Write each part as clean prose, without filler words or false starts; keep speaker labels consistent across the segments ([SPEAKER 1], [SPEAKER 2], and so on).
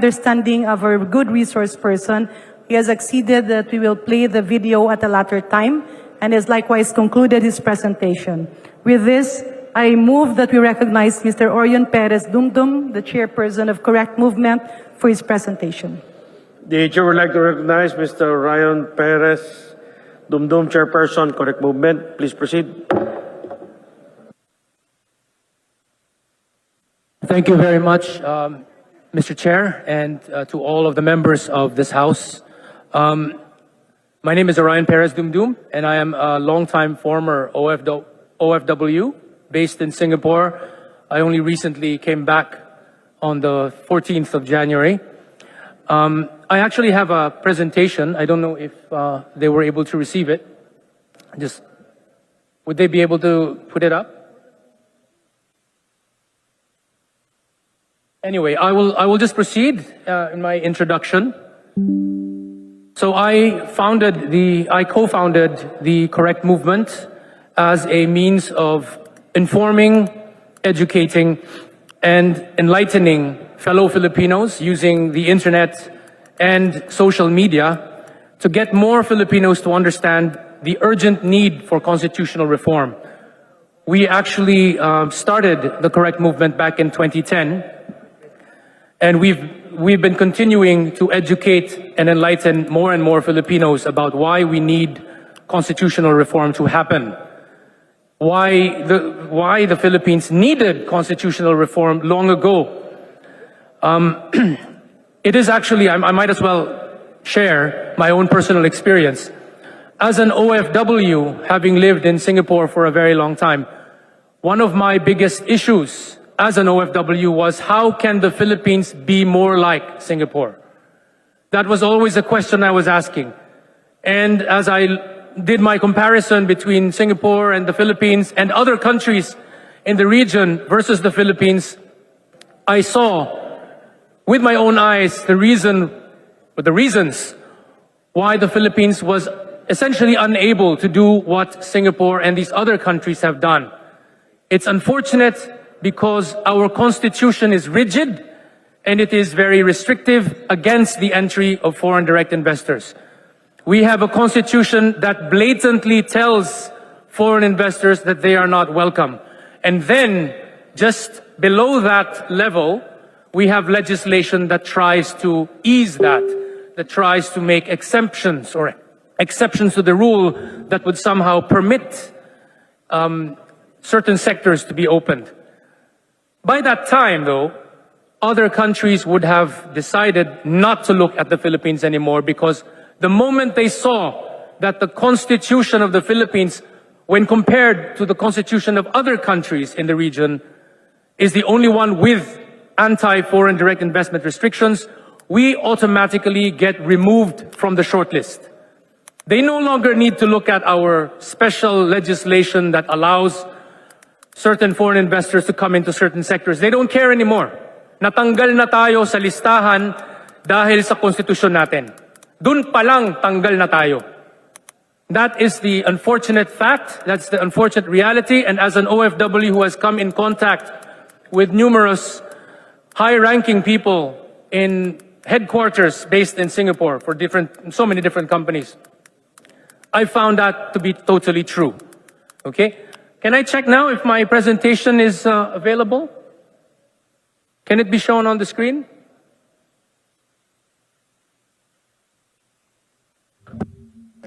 [SPEAKER 1] understanding of our good resource person, he has acceded that we will play the video at a later time and has likewise concluded his presentation. With this, I move that we recognize Mr. Orion Perez Dumdum, the chairperson of Correct Movement, for his presentation.
[SPEAKER 2] The chair would like to recognize Mr. Orion Perez Dumdum, chairperson, Correct Movement. Please proceed.
[SPEAKER 3] Thank you very much, Mr. Chair, and to all of the members of this House. My name is Orion Perez Dumdum, and I am a longtime former OFW based in Singapore. I only recently came back on the 14th of January. I actually have a presentation. I don't know if they were able to receive it. Would they be able to put it up? Anyway, I will just proceed in my introduction. So I co-founded the Correct Movement as a means of informing, educating, and enlightening fellow Filipinos using the internet and social media to get more Filipinos to understand the urgent need for constitutional reform. We actually started the Correct Movement back in 2010, and we've been continuing to educate and enlighten more and more Filipinos about why we need constitutional reform to happen. Why the Philippines needed constitutional reform long ago. It is actually, I might as well share my own personal experience. As an OFW, having lived in Singapore for a very long time, one of my biggest issues as an OFW was, how can the Philippines be more like Singapore? That was always a question I was asking. And as I did my comparison between Singapore and the Philippines and other countries in the region versus the Philippines, I saw with my own eyes the reasons why the Philippines was essentially unable to do what Singapore and these other countries have done. It's unfortunate because our constitution is rigid and it is very restrictive against the entry of foreign direct investors. We have a constitution that blatantly tells foreign investors that they are not welcome. And then, just below that level, we have legislation that tries to ease that tries to make exceptions or exceptions to the rule that would somehow permit certain sectors to be opened. By that time, though, other countries would have decided not to look at the Philippines anymore, because the moment they saw that the constitution of the Philippines, when compared to the constitution of other countries in the region, is the only one with anti-foreign direct investment restrictions, we automatically get removed from the shortlist. They no longer need to look at our special legislation that allows certain foreign investors to come into certain sectors. They don't care anymore. Natanggal na tayo sa listahan dahil sa konstitusyon natin. Dun pa lang tanggal na tayo. That is the unfortunate fact. That's the unfortunate reality. And as an OFW who has come in contact with numerous high-ranking people in headquarters based in Singapore for so many different companies, I found that to be totally true. Okay? Can I check now if my presentation is available? Can it be shown on the screen?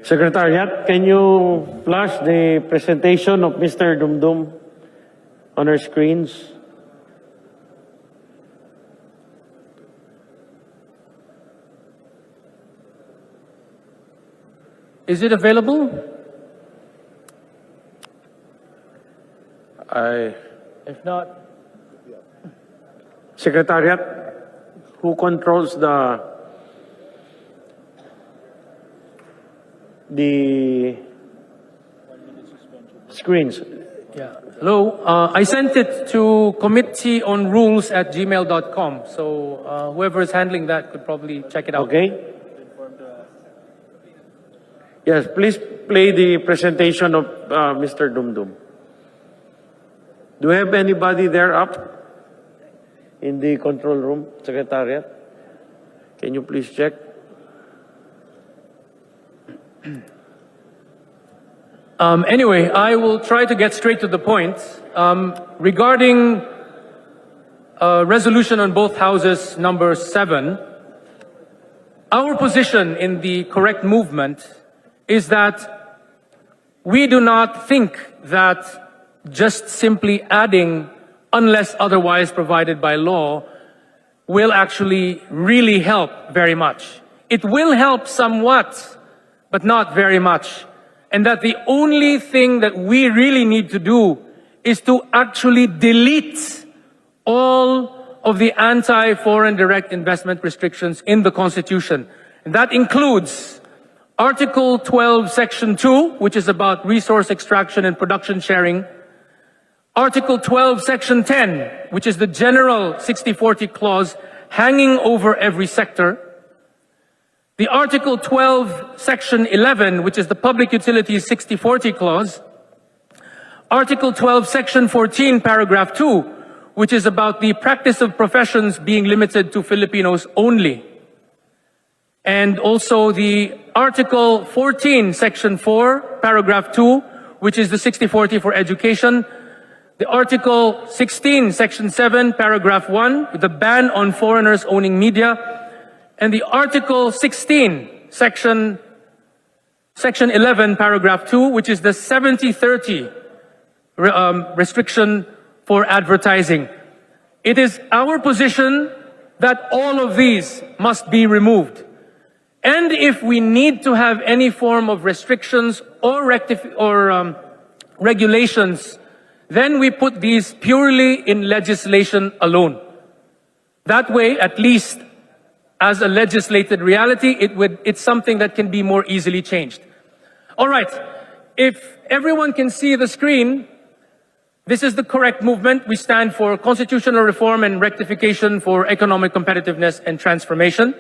[SPEAKER 2] Secretariat, can you flash the presentation of Mr. Dumdum on our screens?
[SPEAKER 3] Is it available? If not,
[SPEAKER 2] Secretariat, who controls the screens?
[SPEAKER 3] yeah. Hello. I sent it to committeeonrules@gmail.com. So whoever is handling that could probably check it out.
[SPEAKER 2] Okay. Yes, please play the presentation of Mr. Dumdum. Do we have anybody there up in the control room, Secretariat? Can you please check?
[SPEAKER 3] Anyway, I will try to get straight to the point. Regarding resolution on both houses, number 7, our position in the correct movement is that we do not think that just simply adding unless otherwise provided by law will actually really help very much. It will help somewhat, but not very much. And that the only thing that we really need to do is to actually delete all of the anti-foreign direct investment restrictions in the Constitution. And that includes Article 12, Section 2, which is about resource extraction and production sharing. Article 12, Section 10, which is the general 60-40 clause hanging over every sector. The Article 12, Section 11, which is the Public Utilities 60-40 clause. Article 12, Section 14, Paragraph 2, which is about the practice of professions being limited to Filipinos only. And also the Article 14, Section 4, Paragraph 2, which is the 60-40 for education. The Article 16, Section 7, Paragraph 1, with the ban on foreigners owning media. And the Article 16, Section 11, Paragraph 2, which is the 70-30 restriction for advertising. It is our position that all of these must be removed. And if we need to have any form of restrictions or regulations, then we put these purely in legislation alone. That way, at least, as a legislated reality, it's something that can be more easily changed. All right, if everyone can see the screen, this is the correct movement. We stand for constitutional reform and rectification for economic competitiveness and transformation.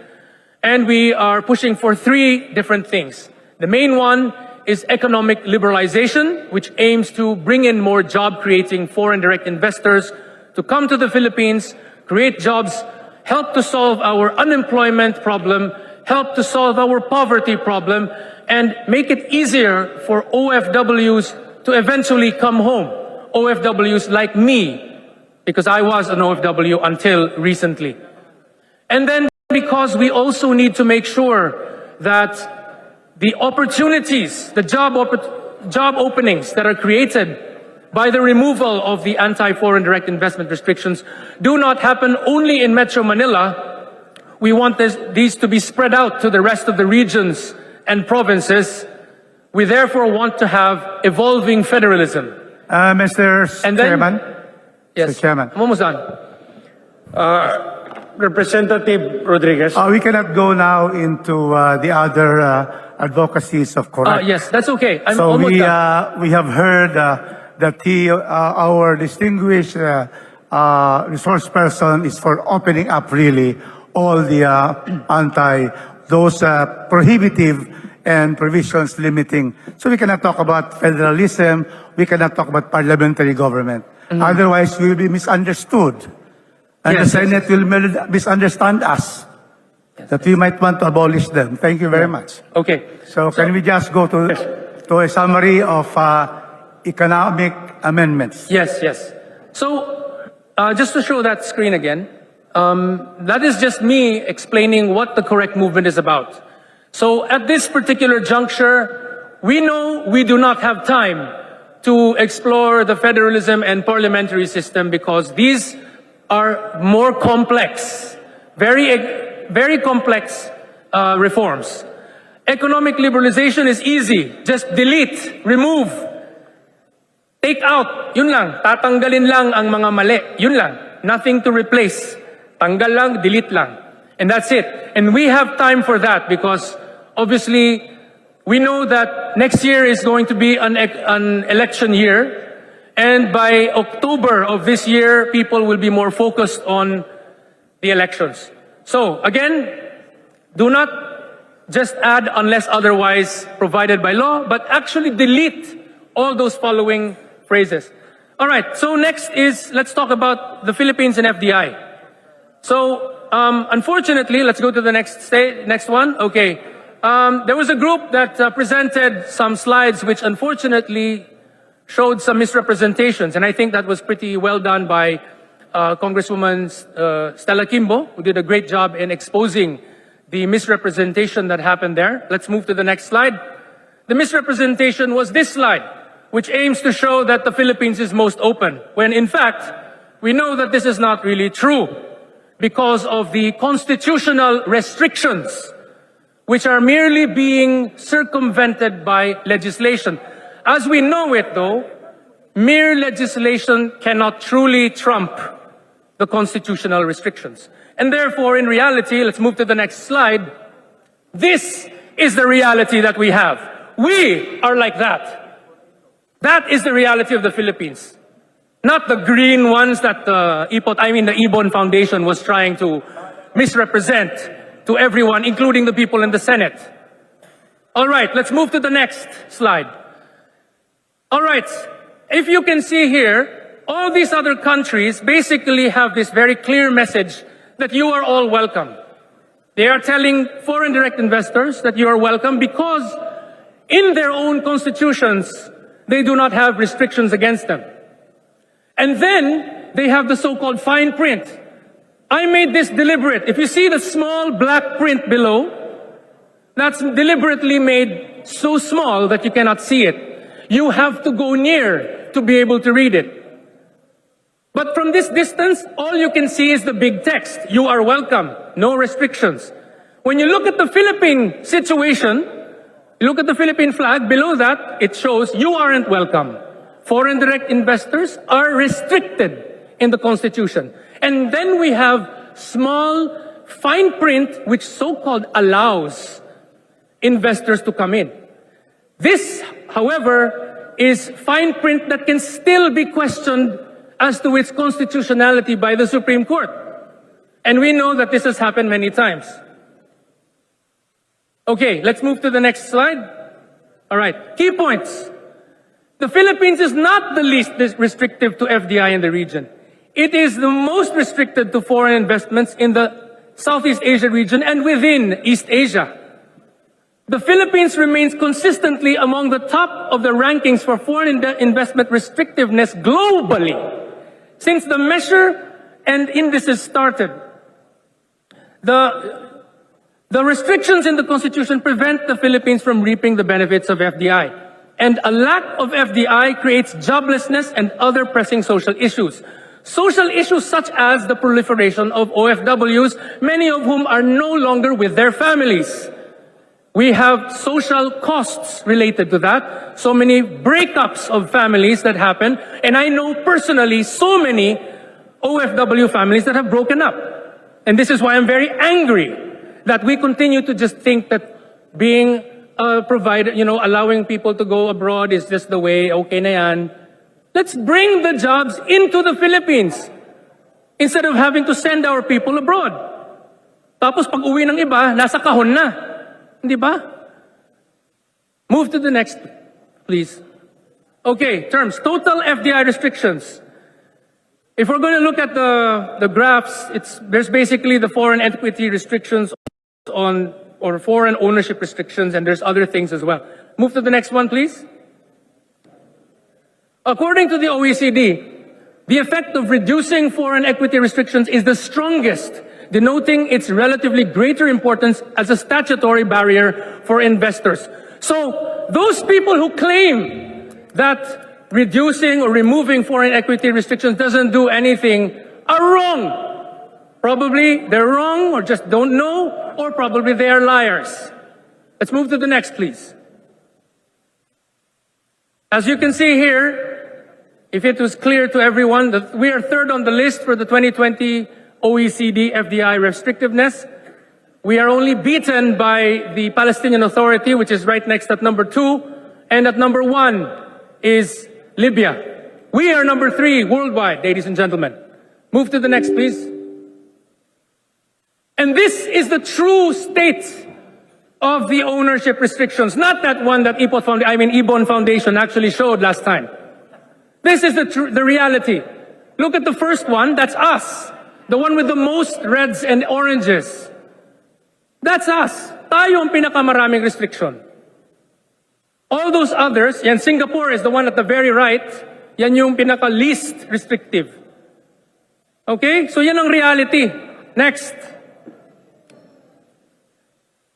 [SPEAKER 3] And we are pushing for 3 different things. The main one is economic liberalization, which aims to bring in more job-creating foreign direct investors to come to the Philippines, create jobs, help to solve our unemployment problem, help to solve our poverty problem, and make it easier for OFWs to eventually come home. OFWs like me, because I was an OFW until recently. And then because we also need to make sure that the opportunities, the job openings that are created by the removal of the anti-foreign direct investment restrictions do not happen only in Metro Manila. We want these to be spread out to the rest of the regions and provinces. We therefore want to have evolving federalism.
[SPEAKER 4] Mr. Chairman?
[SPEAKER 3] Yes.
[SPEAKER 4] Mr. Chairman.
[SPEAKER 3] I'm almost done.
[SPEAKER 2] Representative Rodriguez.
[SPEAKER 4] We cannot go now into the other advocacies of correct.
[SPEAKER 3] Yes, that's okay. I'm
[SPEAKER 4] So
[SPEAKER 3] almost
[SPEAKER 4] we
[SPEAKER 3] done.
[SPEAKER 4] we have heard that our distinguished resource person is for opening up really all the those prohibitive and provisions limiting. So we cannot talk about federalism. We cannot talk about parliamentary government. Otherwise, we will be misunderstood. And the Senate will misunderstand us. That we might want to abolish them. Thank you very much.
[SPEAKER 3] Okay.
[SPEAKER 4] So can we just go to a summary of economic amendments?
[SPEAKER 3] Yes. So, just to show that screen again, that is just me explaining what the correct movement is about. So, at this particular juncture, we know we do not have time to explore the federalism and parliamentary system because these are more complex, very complex reforms. Economic liberalization is easy. Just delete, remove, take out. Yun lang. Tatanggalin lang ang mga mali. Yun lang. Nothing to replace. Tanggal lang, delete lang. And that's it. And we have time for that because obviously we know that next year is going to be an election year. And by October of this year, people will be more focused on the elections. So, again, do not just add unless otherwise provided by law, but actually delete all those following phrases. All right, so next is, let's talk about the Philippines and FDI. So, Unfortunately, let's go to the next one. Okay. There was a group that presented some slides which unfortunately showed some misrepresentations, and I think that was pretty well done by Congresswoman Stella Kimbo, who did a great job in exposing the misrepresentation that happened there. Let's move to the next slide. The misrepresentation was this slide, which aims to show that the Philippines is most open, when in fact, we know that this is not really true because of the constitutional restrictions, which are merely being circumvented by legislation. As we know it, though, mere legislation cannot truly trump the constitutional restrictions. And therefore, in reality, let's move to the next slide, this is the reality that we have. We are like that. That is the reality of the Philippines. Not the green ones that the Ibon Foundation was trying to misrepresent to everyone, including the people in the Senate. All right, let's move to the next slide. All right, if you can see here, all these other countries basically have this very clear message that you are all welcome. They are telling foreign direct investors that you are welcome because in their own constitutions, they do not have restrictions against them. And then they have the so-called fine print. I made this deliberate. If you see the small black print below, that's deliberately made so small that you cannot see it. You have to go near to be able to read it. But from this distance, all you can see is the big text. You are welcome. No restrictions. When you look at the Philippine situation, you look at the Philippine flag, below that, it shows you aren't welcome. Foreign direct investors are restricted in the Constitution. And then we have small fine print which so-called allows investors to come in. This, however, is fine print that can still be questioned as to its constitutionality by the Supreme Court. And we know that this has happened many times. Okay, let's move to the next slide. All right, key points. The Philippines is not the least restrictive to FDI in the region. It is the most restricted to foreign investments in the Southeast Asia region and within East Asia. The Philippines remains consistently among the top of the rankings for foreign investment restrictiveness globally since the measure and indices started. The restrictions in the Constitution prevent the Philippines from reaping the benefits of FDI. And a lack of FDI creates joblessness and other pressing social issues. Social issues such as the proliferation of OFWs, many of whom are no longer with their families. We have social costs related to that. So many breakups of families that happen. And I know personally so many OFW families that have broken up. And this is why I'm very angry that we continue to just think that being provider, allowing people to go abroad is just the way, okay na yan. Let's bring the jobs into the Philippines instead of having to send our people abroad. Tapos pag uwi ng iba, nasa kahon na. Di ba? Move to the next, please. Okay, terms. Total FDI restrictions. If we're going to look at the graphs, there's basically the foreign equity restrictions or foreign ownership restrictions, and there's other things as well. Move to the next one, please. According to the OECD, the effect of reducing foreign equity restrictions is the strongest, denoting its relatively greater importance as a statutory barrier for investors. So, those people who claim that reducing or removing foreign equity restrictions doesn't do anything are wrong. Probably they're wrong or just don't know, or probably they are liars. Let's move to the next, please. As you can see here, if it was clear to everyone that we are third on the list for the 2020 OECD FDI restrictiveness. We are only beaten by the Palestinian Authority, which is right next at number 2, and at number 1 is Libya. We are number 3 worldwide, ladies and gentlemen. Move to the next, please. And this is the true state of the ownership restrictions, not that one that Ibon Foundation actually showed last time. This is the reality. Look at the first one, that's us. the one with the most reds and oranges. That's us. Tayo ang pinakamaraming restriction. All those others, yan Singapore is the one at the very right, yan yung pinaka-least restrictive. Okay? So yan ang reality. Next.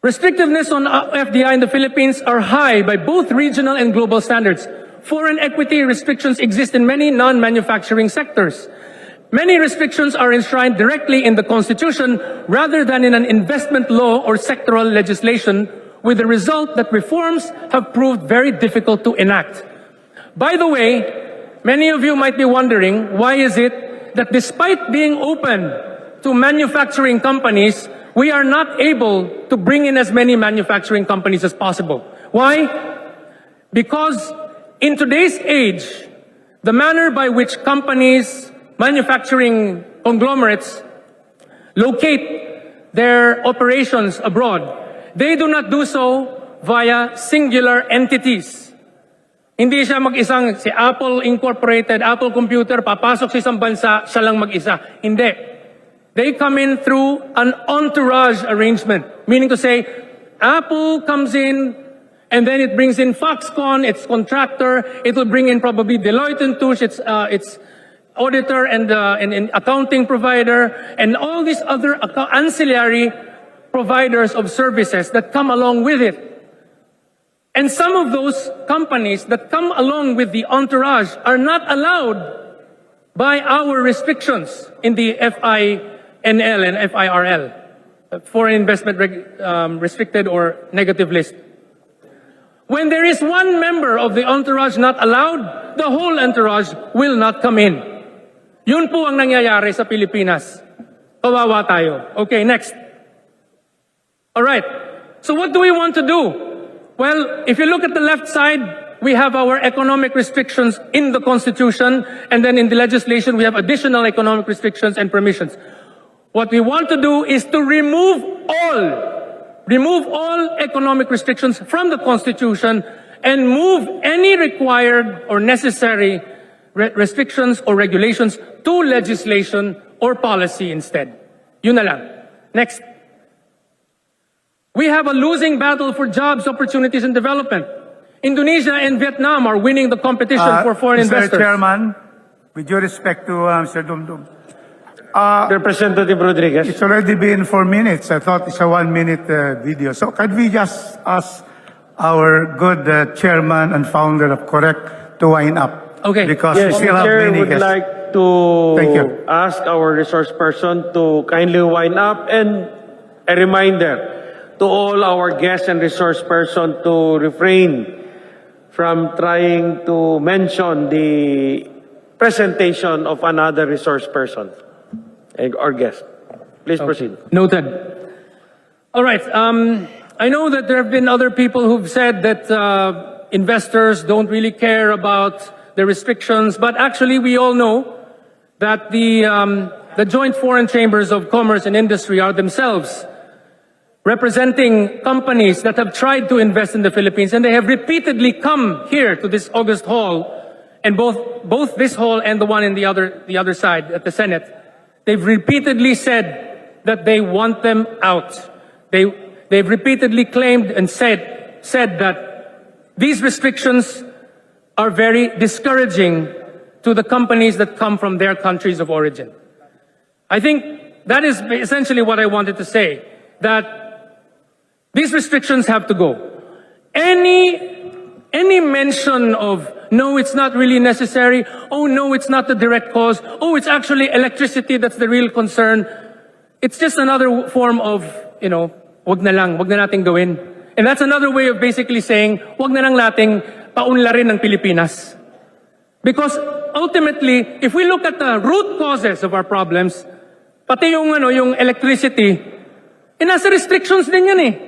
[SPEAKER 3] Restrictiveness on FDI in the Philippines are high by both regional and global standards. Foreign equity restrictions exist in many non-manufacturing sectors. Many restrictions are enshrined directly in the Constitution rather than in an investment law or sectoral legislation, with the result that reforms have proved very difficult to enact. By the way, many of you might be wondering, why is it that despite being open to manufacturing companies, we are not able to bring in as many manufacturing companies as possible? Why? Because in today's age, the manner by which companies, manufacturing conglomerates, locate their operations abroad, they do not do so via singular entities. Hindi siya mag-isang, si Apple Incorporated, Apple Computer, papasok sa isang bansa, siya lang mag-isa. Hindi. They come in through an entourage arrangement. Meaning to say, Apple comes in, and then it brings in Foxconn, its contractor. It will bring in probably Deloitte & Touche, its auditor and accounting provider, and all these other ancillary providers of services that come along with it. And some of those companies that come along with the entourage are not allowed by our restrictions in the FINL and FIRL, Foreign Investment Restricted or Negative List. When there is one member of the entourage not allowed, the whole entourage will not come in. Yun po ang nangyayari sa Pilipinas. Kawawa tayo. Okay, next. All right. So what do we want to do? Well, if you look at the left side, we have our economic restrictions in the Constitution, and then in the legislation, we have additional economic restrictions and permissions. What we want to do is to remove all economic restrictions from the Constitution and move any required or necessary restrictions or regulations to legislation or policy instead. Yun na lang. Next. We have a losing battle for jobs, opportunities, and development. Indonesia and Vietnam are winning the competition for foreign investors.
[SPEAKER 4] Mr. Chairman, with due respect to Mr. Dumdum,
[SPEAKER 2] Representative Rodriguez.
[SPEAKER 4] it's already been 4 minutes. I thought it's a 1-minute video. So can we just ask our good chairman and founder of Correct to wind up?
[SPEAKER 3] Okay.
[SPEAKER 4] Because we
[SPEAKER 2] Yes,
[SPEAKER 4] still have
[SPEAKER 2] Chair
[SPEAKER 4] many
[SPEAKER 2] would
[SPEAKER 4] guests.
[SPEAKER 2] like
[SPEAKER 4] Thank
[SPEAKER 2] to
[SPEAKER 4] you.
[SPEAKER 2] ask our resource person to kindly wind up, and a reminder to all our guests and resource person to refrain from trying to mention the presentation of another resource person or guest. Please proceed.
[SPEAKER 3] Noted. All right. I know that there have been other people who've said that investors don't really care about the restrictions, but actually we all know that the Joint Foreign Chambers of Commerce and Industry are themselves representing companies that have tried to invest in the Philippines, and they have repeatedly come here to this August hall, and both this hall and the one in the other side at the Senate. They've repeatedly said that they want them out. They've repeatedly claimed and said that these restrictions are very discouraging to the companies that come from their countries of origin. I think that is essentially what I wanted to say, that these restrictions have to go. Any mention of, no, it's not really necessary, oh no, it's not the direct cause, oh, it's actually electricity that's the real concern, it's just another form of, wag na nating gawin. And that's another way of basically saying, wag na lang nating paunlarin ng Pilipinas. Because ultimately, if we look at the root causes of our problems, pati yung electricity, nasa restrictions din yan eh.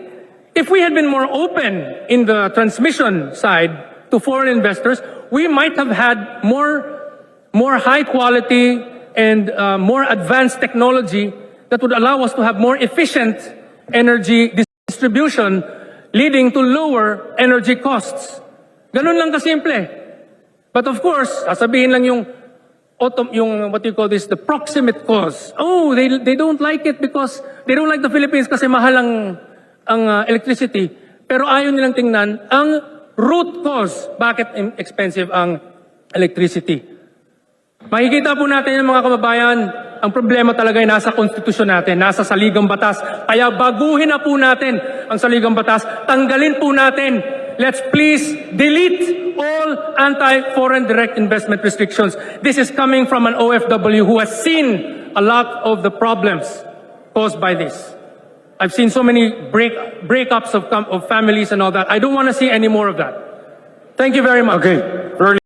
[SPEAKER 3] If we had been more open in the transmission side to foreign investors, we might have had more high quality and more advanced technology that would allow us to have more efficient energy distribution, leading to lower energy costs. Ganun lang kasimple. But of course, sasabihin lang yung yung what you call this, the proximate cause. Oh, they don't like it because they don't like the Philippines kasi mahal ang electricity. Pero ayaw nilang tingnan ang root cause bakit expensive ang electricity. Makikita po natin yung mga kababayan, ang problema talaga ay nasa konstitusyon natin, nasa saligang batas. Kaya baguhin na po natin ang saligang batas, tanggalin po natin. Let's please delete all anti-foreign direct investment restrictions. This is coming from an OFW who has seen a lot of the problems caused by this. I've seen so many breakups of families and all that. I don't want to see any more of that. Thank you very much.
[SPEAKER 2] Okay.